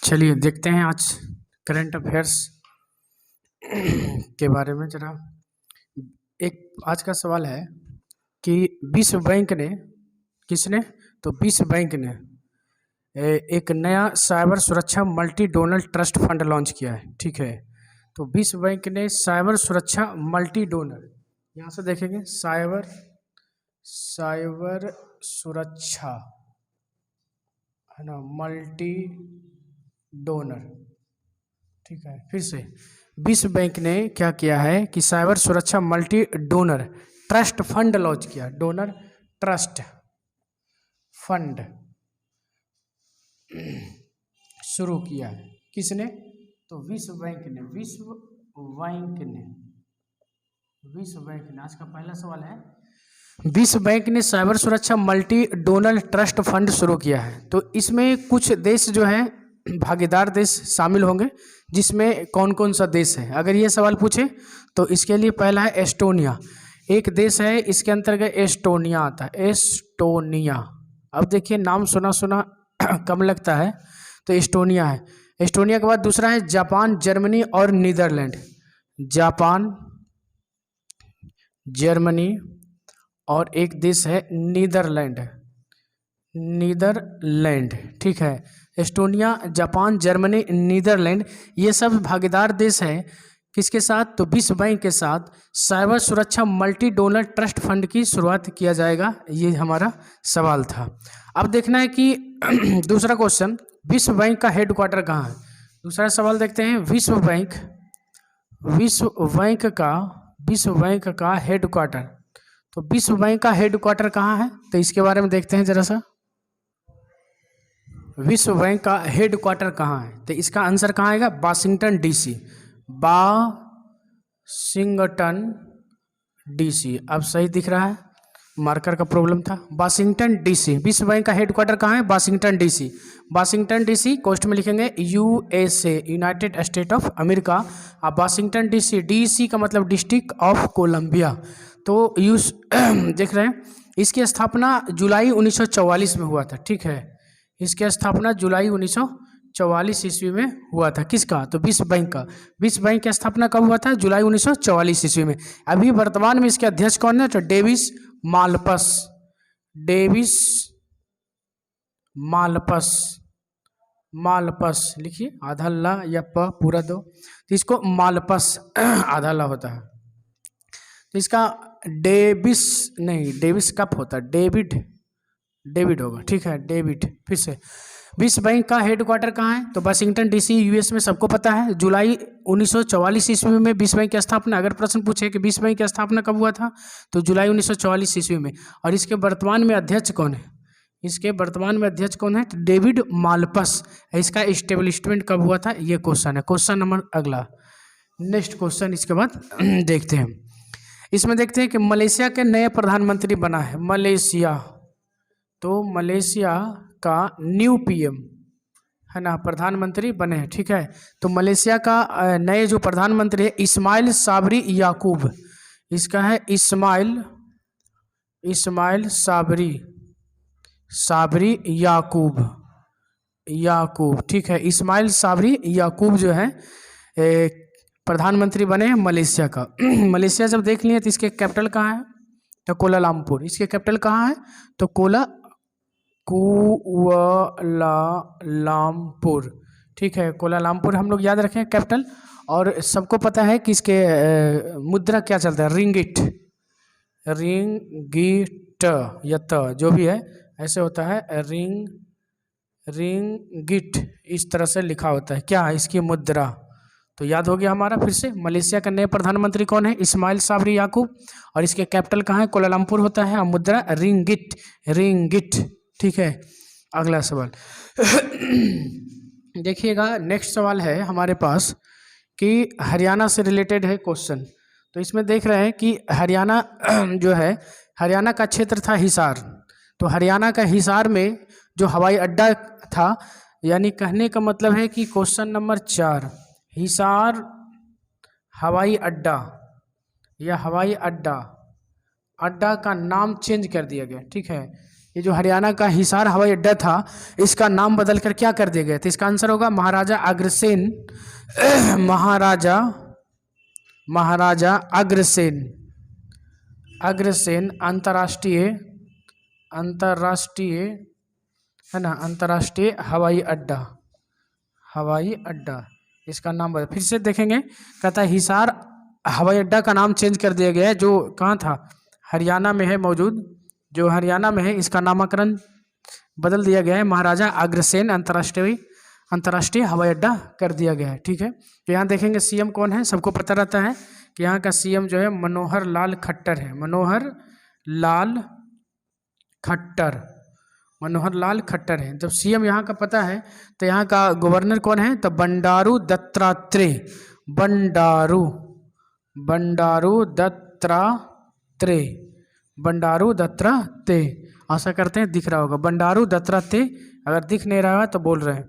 चलिए देखते हैं आज करंट अफेयर्स के बारे में जरा। एक आज का सवाल है कि विश्व बैंक ने किसने तो विश्व बैंक ने एक नया साइबर सुरक्षा multi donor trust fund launch किया है। ठीक है, तो विश्व बैंक ने साइबर सुरक्षा मल्टी डोनर, यहाँ से देखेंगे साइबर सुरक्षा है ना, मल्टी डोनर। ठीक है, फिर से विश्व बैंक ने क्या किया है कि साइबर सुरक्षा multi donor trust fund launch किया। डोनर ट्रस्ट फंड शुरू किया है। किसने तो विश्व बैंक ने। आज का पहला सवाल है, विश्व बैंक ने साइबर सुरक्षा मल्टी डोनर ट्रस्ट फंड शुरू किया है। तो इसमें कुछ देश जो है भागीदार देश शामिल होंगे, जिसमें कौन कौन सा देश है अगर ये सवाल पूछे तो इसके लिए पहला है एस्टोनिया। एक देश है, इसके अंतर्गत एस्टोनिया आता है। एस्टोनिया, अब देखिए नाम सुना सुना कम लगता है तो एस्टोनिया है। एस्टोनिया के बाद दूसरा है जापान, जर्मनी और नीदरलैंड। जापान, जर्मनी और एक देश है नीदरलैंड। ठीक है, एस्टोनिया, जापान, जर्मनी, नीदरलैंड, ये सब भागीदार देश हैं किसके साथ तो विश्व बैंक के साथ साइबर सुरक्षा मल्टी डोनर ट्रस्ट फंड की शुरुआत किया जाएगा। ये हमारा सवाल था। अब देखना है कि दूसरा क्वेश्चन, विश्व बैंक का हेडक्वार्टर कहाँ है। दूसरा सवाल देखते हैं, विश्व बैंक का हेडक्वार्टर। तो विश्व बैंक का हेडक्वार्टर कहाँ है तो इसके बारे में देखते हैं जरा सा। विश्व बैंक का हेडक्वार्टर कहाँ है तो इसका आंसर कहाँ आएगा, वाशिंगटन डीसी। वाशिंगटन डीसी, अब सही दिख रहा है, मार्कर का प्रॉब्लम था। वाशिंगटन डीसी, विश्व बैंक का हेडक्वार्टर कहाँ है, वाशिंगटन डीसी। वाशिंगटन डीसी कोस्ट में लिखेंगे USA, United State of America. अब वाशिंगटन डीसी, डीसी का मतलब डिस्ट्रिक्ट ऑफ कोलंबिया। तो देख रहे हैं, इसकी स्थापना जुलाई 1944 में हुआ था। ठीक है, इसकी स्थापना जुलाई 1944 ईस्वी में हुआ था। किसका तो विश्व बैंक का। विश्व बैंक की स्थापना कब हुआ था, जुलाई 1944 ईस्वी में। अभी वर्तमान में इसके अध्यक्ष कौन है तो डेविस मालपस लिखिए, आधा ला या प पूरा दो, तो इसको मालपस आधा ला होता है। तो इसका डेविस कप होता है, डेविड होगा। ठीक है, डेविड। फिर से विश्व बैंक का हेडक्वार्टर कहाँ है तो वाशिंगटन डीसी, यूएस में, सबको पता है। जुलाई 1944 ईस्वी में विश्व बैंक की स्थापना। अगर प्रश्न पूछे कि विश्व बैंक की स्थापना कब हुआ था तो जुलाई 1944 ईस्वी में। और इसके वर्तमान में अध्यक्ष कौन है, तो डेविड मालपस। इसका इस्टेब्लिशमेंट कब हुआ था ये क्वेश्चन है। क्वेश्चन नंबर अगला, नेक्स्ट क्वेश्चन इसके बाद देखते हैं। इसमें देखते हैं कि मलेशिया के नए प्रधानमंत्री बना है। मलेशिया का न्यू पीएम है ना, प्रधानमंत्री बने हैं। ठीक है, तो मलेशिया का नए जो प्रधानमंत्री है इस्माइल साबरी याकूब। इसका है इस्माइल साबरी याकूब। ठीक है, इस्माइल साबरी याकूब जो है प्रधानमंत्री बने हैं मलेशिया का। मलेशिया जब देख लिए तो इसके कैपिटल कहाँ है तो कोलालमपुर। इसके कैपिटल कहाँ है तो कुआलालमपुर। ठीक है, कोलालमपुर हम लोग याद रखें कैपिटल। और सबको पता है कि इसके मुद्रा क्या चलता है, रिंगिट या त जो भी है ऐसे होता है, रिंगिट इस तरह से लिखा होता है क्या इसकी मुद्रा। तो याद हो गया हमारा। फिर से मलेशिया का नए प्रधानमंत्री कौन है, इस्माइल साबरी याकूब, और इसके कैपिटल कहाँ है, कोलालमपुर होता है, और मुद्रा रिंगिट। ठीक है, अगला सवाल देखिएगा। नेक्स्ट सवाल है हमारे पास कि हरियाणा से रिलेटेड है क्वेश्चन। तो इसमें देख रहे हैं कि हरियाणा जो है, हरियाणा का क्षेत्र था हिसार। तो हरियाणा का हिसार में जो हवाई अड्डा था, यानी कहने का मतलब है कि क्वेश्चन नंबर 4, हिसार हवाई अड्डा या हवाई अड्डा का नाम चेंज कर दिया गया। ठीक है, ये जो हरियाणा का हिसार हवाई अड्डा था, इसका नाम बदलकर क्या कर दिया गया? तो इसका आंसर होगा महाराजा अग्रसेन महाराजा अग्रसेन अंतर्राष्ट्रीय है ना, अंतर्राष्ट्रीय हवाई अड्डा इसका नाम बदल। फिर से देखेंगे, कहता है हिसार हवाई अड्डा का नाम चेंज कर दिया गया है, जो कहाँ था, हरियाणा में है मौजूद, जो हरियाणा में है, इसका नामकरण बदल दिया गया है, महाराजा अग्रसेन अंतर्राष्ट्रीय हवाई अड्डा कर दिया गया है। ठीक है, तो यहाँ देखेंगे सीएम कौन है, सबको पता रहता है कि यहाँ का सीएम जो है मनोहर लाल खट्टर है, मनोहर लाल खट्टर है। जब सीएम यहाँ का पता है, तो यहाँ का गवर्नर कौन है, तो बंडारू दत्तात्रेय। आशा करते हैं दिख रहा होगा, बंडारू दत्तात्रेय। अगर दिख नहीं रहा है तो बोल रहे हैं।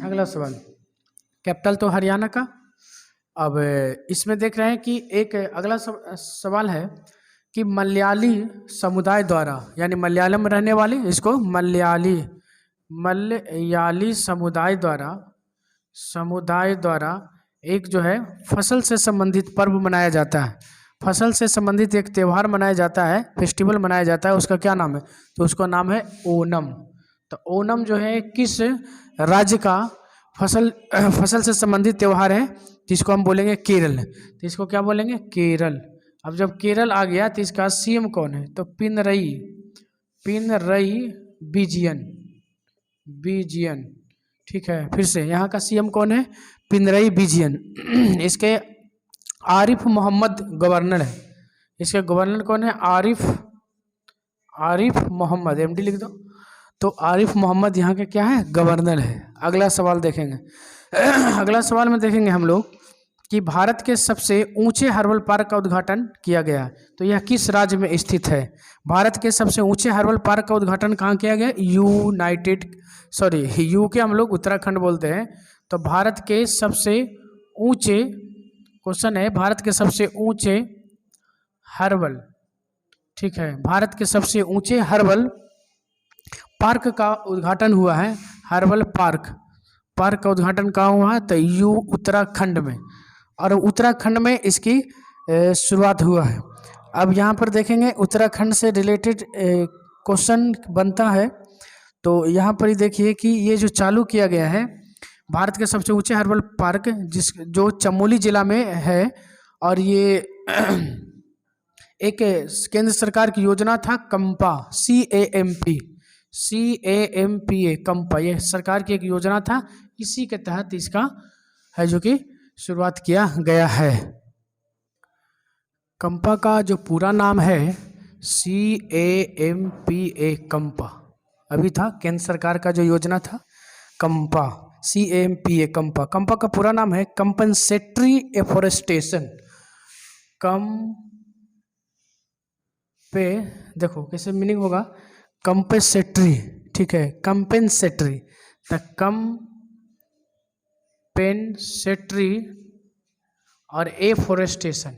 अगला सवाल, कैपिटल तो हरियाणा का। अब इसमें देख रहे हैं कि एक अगला सवाल है कि मलयाली समुदाय द्वारा, यानी मलयालम में रहने वाले, इसको मलयाली समुदाय द्वारा एक जो है फसल से संबंधित पर्व मनाया जाता है, फसल से संबंधित एक त्यौहार मनाया जाता है, फेस्टिवल मनाया जाता है, उसका क्या नाम है? तो उसका नाम है ओणम। तो ओणम जो है किस राज्य का फसल से संबंधित त्यौहार है, जिसको हम बोलेंगे केरल। तो इसको क्या बोलेंगे? केरल। अब जब केरल आ गया तो इसका सीएम कौन है? तो पिनरई विजयन। ठीक है, फिर से यहाँ का सीएम कौन है? पिनरई विजयन। इसके आरिफ मोहम्मद गवर्नर है। इसके गवर्नर कौन है? आरिफ मोहम्मद, एमडी लिख दो। तो आरिफ मोहम्मद यहाँ के क्या है? गवर्नर है। अगला सवाल देखेंगे। अगला सवाल में देखेंगे हम लोग कि भारत के सबसे ऊंचे हर्बल पार्क का उद्घाटन किया गया। तो यह किस राज्य में स्थित है? भारत के सबसे ऊंचे हर्बल पार्क का उद्घाटन कहाँ किया गया? यू के हम लोग उत्तराखंड बोलते हैं। तो भारत के सबसे ऊंचे, क्वेश्चन है, भारत के सबसे ऊंचे हर्बल, ठीक है, भारत के सबसे ऊंचे हर्बल पार्क का उद्घाटन हुआ है। हर्बल पार्क का उद्घाटन कहाँ हुआ है? तो यू उत्तराखंड में, और उत्तराखंड में इसकी शुरुआत हुआ है। अब यहाँ पर देखेंगे उत्तराखंड से रिलेटेड क्वेश्चन बनता है। तो यहाँ पर ही देखिए कि ये जो चालू किया गया है भारत के सबसे ऊंचे हर्बल पार्क, जो चमोली जिला में है, और ये एक केंद्र सरकार की योजना था कंपा, CAMPA कंपा, ये सरकार की एक योजना था, इसी के तहत इसका है जो कि शुरुआत किया गया है। कंपा का जो पूरा नाम है CAMPA कंपा, अभी था केंद्र सरकार का जो योजना था कंपा, CAMPA कंपा। कंपा का पूरा नाम है कंपनसेटरी एफोरेस्टेशन। देखो कैसे मीनिंग होगा, कंपेंसेटरी, ठीक है, कंपेंसेटरी, द कंपेंसेटरी और एफोरेस्टेशन,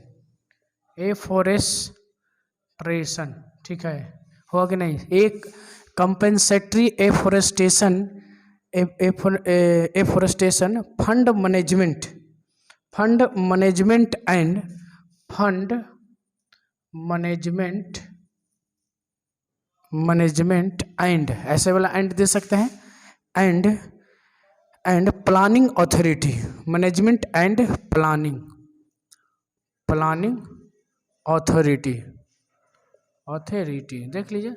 ठीक है, होगा कि नहीं? एक compensatory afforestation fund management and ऐसे वाला एंड दे सकते हैं, and planning authority, management and planning authority देख लीजिए,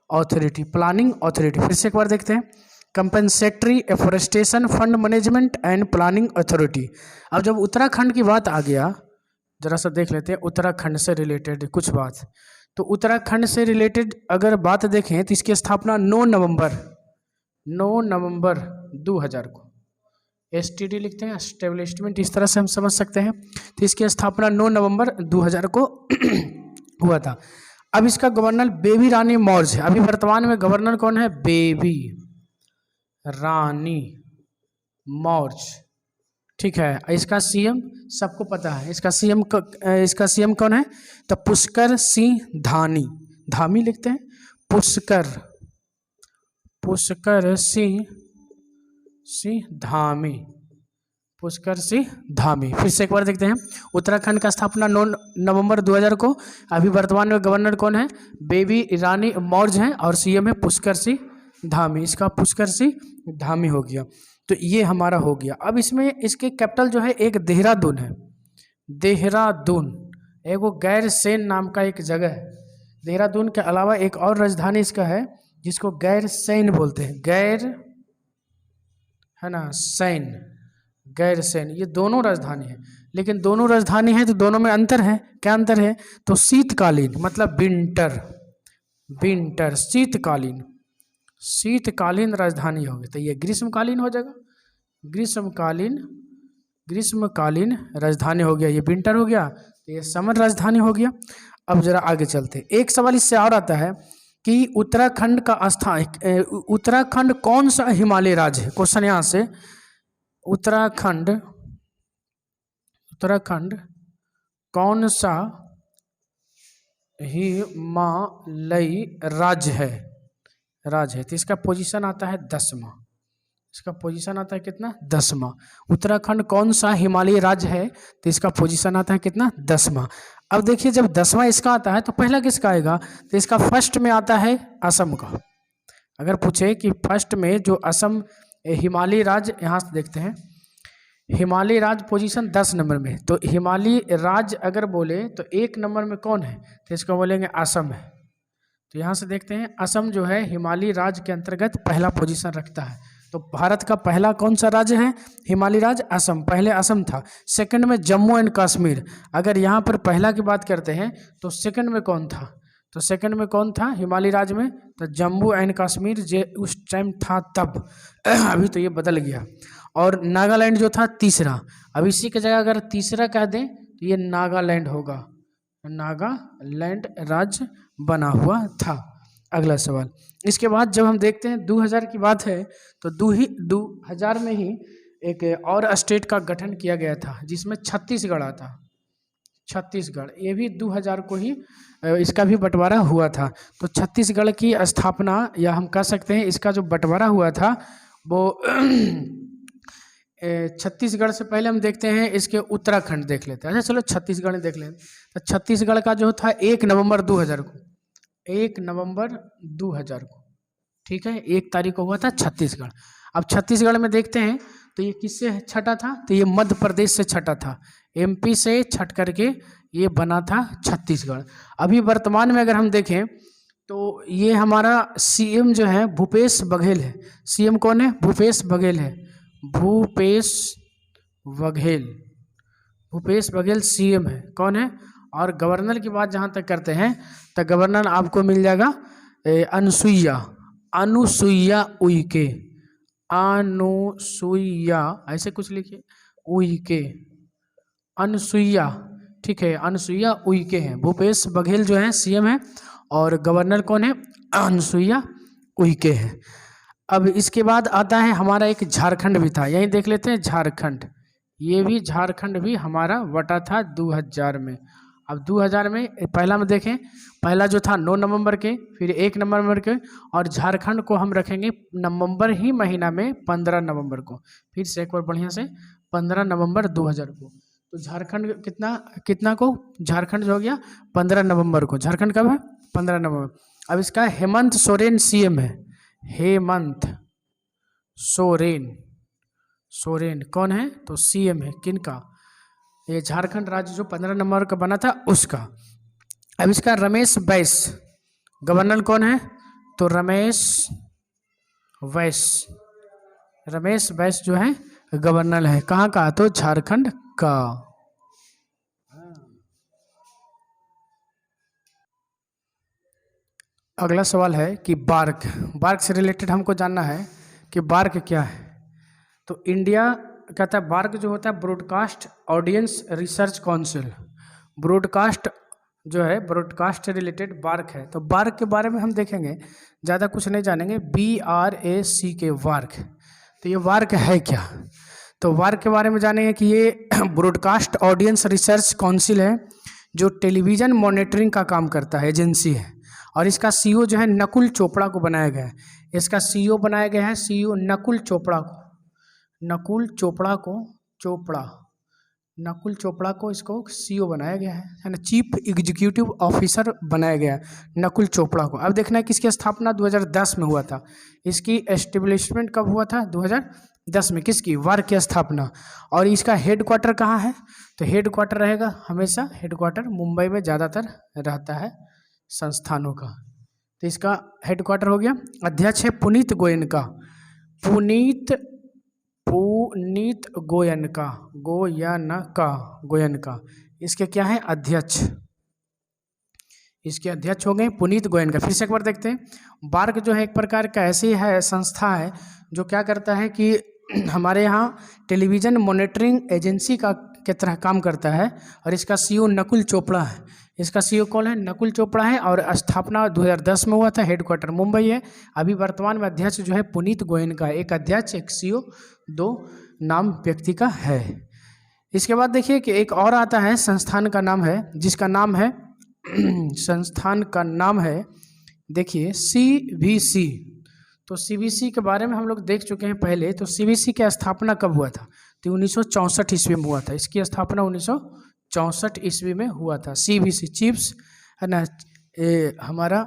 अथॉरिटी, प्लानिंग अथॉरिटी। फिर से एक बार देखते हैं, compensatory afforestation fund management and planning authority. अब जब उत्तराखंड की बात आ गया, जरा सा देख लेते हैं उत्तराखंड से रिलेटेड कुछ बात। तो उत्तराखंड से रिलेटेड अगर बात देखें तो इसकी स्थापना 9 नवंबर 2000 को, STD लिखते हैं, एस्टेब्लिशमेंट, इस तरह से हम समझ सकते हैं। तो इसकी स्थापना 9 नवंबर 2000 को हुआ था। अब इसका गवर्नर बेबी रानी मौर्य है। अभी वर्तमान में गवर्नर कौन है? बेबी रानी मौर्य, ठीक है। इसका सीएम सबको पता है, इसका सीएम कौन है? तो पुष्कर सिंह धामी लिखते हैं, पुष्कर, पुष्कर सिंह धामी, पुष्कर सिंह धामी। फिर से एक बार देखते हैं। उत्तराखंड का स्थापना 9 नवंबर 2000 को। अभी वर्तमान में गवर्नर कौन है? बेबी रानी मौर्य हैं और सीएम है पुष्कर सिंह धामी। इसका पुष्कर सिंह धामी हो गया। तो ये हमारा हो गया। अब इसमें इसके कैपिटल जो है एक देहरादून है, देहरादून। एक वो गैरसैंण नाम का एक जगह है। देहरादून के अलावा एक और राजधानी इसका है जिसको गैरसैंण बोलते हैं, गैर है ना सैन, गैरसैंण। ये दोनों राजधानी है, लेकिन दोनों राजधानी है तो दोनों में अंतर है। क्या अंतर है? तो शीतकालीन मतलब विंटर, विंटर शीतकालीन, शीतकालीन राजधानी होगी। तो ये ग्रीष्मकालीन हो जाएगा, ग्रीष्मकालीन, ग्रीष्मकालीन राजधानी हो गया। ये विंटर हो गया, तो ये समर राजधानी हो गया। अब जरा आगे चलते। एक सवाल इससे और आता है कि उत्तराखंड का स्थान, उत्तराखंड कौन सा हिमालय राज्य है? क्वेश्चन यहाँ से, उत्तराखंड, उत्तराखंड कौन सा हिमालयी राज्य है, राज्य है? तो इसका पोजीशन आता है 10वां। इसका पोजीशन आता है कितना? 10वां। उत्तराखंड कौन सा हिमालयी राज्य है? तो इसका पोजीशन आता है कितना? 10वां। अब देखिए, जब 10वां इसका आता है तो पहला किसका आएगा? तो इसका फर्स्ट में आता है असम का। अगर पूछे कि फर्स्ट में जो असम हिमालयी राज्य, यहाँ से देखते हैं, हिमालयी राज्य पोजीशन 10 नंबर में। तो हिमालयी राज्य अगर बोले तो 1 नंबर में कौन है? तो इसको बोलेंगे असम है। तो यहाँ से देखते हैं, असम जो है हिमालयी राज्य के अंतर्गत पहला पोजीशन रखता है। तो भारत का पहला कौन सा राज्य है हिमालयी राज्य? असम। पहले असम था। सेकंड में जम्मू एंड कश्मीर। अगर यहाँ पर पहला की बात करते हैं तो सेकंड में कौन था? तो सेकंड में कौन था हिमालयी राज्य में? तो जम्मू एंड कश्मीर जे उस टाइम था तब। अभी तो ये बदल गया। और नागालैंड जो था तीसरा। अब इसी की जगह अगर तीसरा कह दें तो ये नागालैंड होगा, नागालैंड राज्य बना हुआ था। अगला सवाल। इसके बाद जब हम देखते हैं 2000 की बात है तो 2000 में ही एक और स्टेट का गठन किया गया था जिसमें छत्तीसगढ़ आता। छत्तीसगढ़ ये भी 2000 को ही इसका भी बंटवारा हुआ था। तो छत्तीसगढ़ की स्थापना, या हम कह सकते हैं इसका जो बंटवारा हुआ था वो छत्तीसगढ़ से पहले हम देखते हैं इसके उत्तराखंड देख लेते हैं। अच्छा चलो छत्तीसगढ़ देख लेते। तो छत्तीसगढ़ का जो था 1 नवंबर 2000 को, 1 नवंबर 2000 को, ठीक है, 1 तारीख को हुआ था छत्तीसगढ़। अब छत्तीसगढ़ में देखते हैं तो ये किससे छटा था? तो ये मध्य प्रदेश से छटा था। एमपी से छट करके ये बना था छत्तीसगढ़। अभी वर्तमान में अगर हम देखें तो ये हमारा सीएम जो है भूपेश बघेल है। सीएम कौन है? भूपेश बघेल है, भूपेश बघेल, भूपेश बघेल सीएम है। कौन है? और गवर्नर की बात जहाँ तक करते हैं तो गवर्नर आपको मिल जाएगा अनुसुईया, अनुसुईया उइके, अनुसुईया ऐसे कुछ लिखिए, उइके, अनुसुईया, ठीक है, अनुसुईया उइके हैं। भूपेश बघेल जो है सीएम है और गवर्नर कौन है? अनुसुईया उइके है। अब इसके बाद आता है हमारा एक झारखंड भी था, यही देख लेते हैं झारखंड। ये भी झारखंड भी हमारा बटा था 2000 में। अब 2000 में पहला में देखें, पहला जो था 9 नवंबर के, फिर 1 नवंबर के, और झारखंड को हम रखेंगे नवंबर ही महीना में 15 नवंबर को। फिर से एक बार बढ़िया से 15 नवंबर 2000 को। तो झारखंड कितना को झारखंड जो हो गया 15 नवंबर को। झारखंड कब है? 15 नवंबर। अब इसका हेमंत सोरेन सीएम है, हेमंत सोरेन, सोरेन कौन है? तो सीएम है। किनका? ये झारखंड राज्य जो 15 नवंबर का बना था उसका। अब इसका रमेश बैस गवर्नर कौन है? तो रमेश बैस, रमेश बैस जो है गवर्नर है। कहाँ का? तो झारखंड का। अगला सवाल है कि बार्क, बार्क से रिलेटेड हमको जानना है कि बार्क क्या है। तो इंडिया कहता है बार्क जो होता है broadcast audience research council, broadcast जो है ब्रॉडकास्ट से रिलेटेड बार्क है। तो बार्क के बारे में हम देखेंगे, ज़्यादा कुछ नहीं जानेंगे। BRACK वार्क। तो ये वार्क है क्या? तो वार्क के बारे में जानेंगे कि ये ब्रॉडकास्ट ऑडियंस रिसर्च काउंसिल है जो टेलीविज़न मॉनिटरिंग का काम करता है, एजेंसी है। और इसका सीईओ जो है नकुल चोपड़ा को बनाया गया है। इसका सीईओ बनाया गया है, सीईओ नकुल चोपड़ा को, नकुल चोपड़ा को इसको सीईओ बनाया गया है ना, चीफ एग्जीक्यूटिव ऑफिसर बनाया गया है नकुल चोपड़ा को। अब देखना है किसकी स्थापना 2010 में हुआ था, इसकी एस्टेब्लिशमेंट कब हुआ था 2010 में, किसकी, वार की स्थापना। और इसका हेडक्वार्टर कहाँ है, तो हेडक्वार्टर रहेगा हमेशा, हेडक्वार्टर मुंबई में ज़्यादातर रहता है संस्थानों का। तो इसका हेडक्वार्टर हो गया। अध्यक्ष है पुनीत गोयनका, पुनीत गोयनका इसके क्या है अध्यक्ष, इसके अध्यक्ष हो गए पुनीत गोयनका। फिर से एक बार देखते हैं, बार्क जो है एक प्रकार का ऐसी है संस्था है जो क्या करता है कि हमारे यहाँ टेलीविज़न मॉनिटरिंग एजेंसी के तरह काम करता है। और इसका सीईओ नकुल चोपड़ा है, इसका सीईओ कौन है, नकुल चोपड़ा है। और स्थापना 2010 में हुआ था, हेडक्वार्टर मुंबई है। अभी वर्तमान में अध्यक्ष जो है पुनीत गोयनका, एक अध्यक्ष एक सीईओ, 2 नाम व्यक्ति का है। इसके बाद देखिए कि एक और आता है संस्थान का नाम है, जिसका नाम है संस्थान का नाम है देखिए सीबीसी। तो सीबीसी के बारे में हम लोग देख चुके हैं पहले। तो सीबीसी की स्थापना कब हुआ था, तो 1964 ईस्वी में हुआ था। इसकी स्थापना 1964 ईस्वी में हुआ था। सीबीसी चिप्स है ना, हमारा